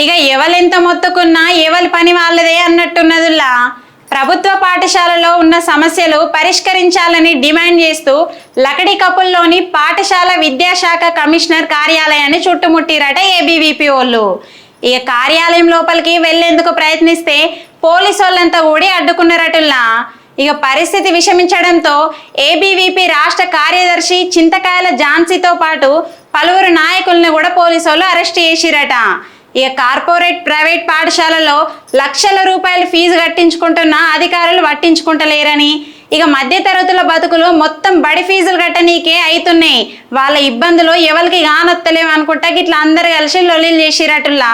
ఇక ఎవలెంత మొత్తుకున్నా ఎవరి పని వాళ్ళదే అన్నట్టున్నదిలా. ప్రభుత్వ పాఠశాలలో ఉన్న సమస్యలు పరిష్కరించాలని డిమాండ్ చేస్తూ లకడికప్పుల్లోని పాఠశాల విద్యాశాఖ కమిషనర్ కార్యాలయాన్ని చుట్టుముట్టిరట ఏబీవీపీ వాళ్ళు. ఇక కార్యాలయం లోపలికి వెళ్లేందుకు ప్రయత్నిస్తే పోలీసు వాళ్ళంతా కూడా అడ్డుకున్నారటుల్లా. ఇక పరిస్థితి విషమించడంతో ఏబీవీపీ రాష్ట్ర కార్యదర్శి చింతకాయల ఝాన్సీతో పాటు పలువురు నాయకులను కూడా పోలీసు వాళ్ళు అరెస్ట్ చేసిరట. ఇక కార్పొరేట్ ప్రైవేట్ పాఠశాలలో లక్షల రూపాయలు ఫీజు కట్టించుకుంటున్న అధికారులు పట్టించుకుంటలేరని, ఇక మధ్యతరగతుల బతుకులు మొత్తం బడి ఫీజులు కట్టనీకే అవుతున్నాయి, వాళ్ళ ఇబ్బందులు ఎవరికి కానొత్తలేవు అనుకుంటా ఇట్లా అందరు కలిసి లొల్లిలు చేసిరటుల్లా.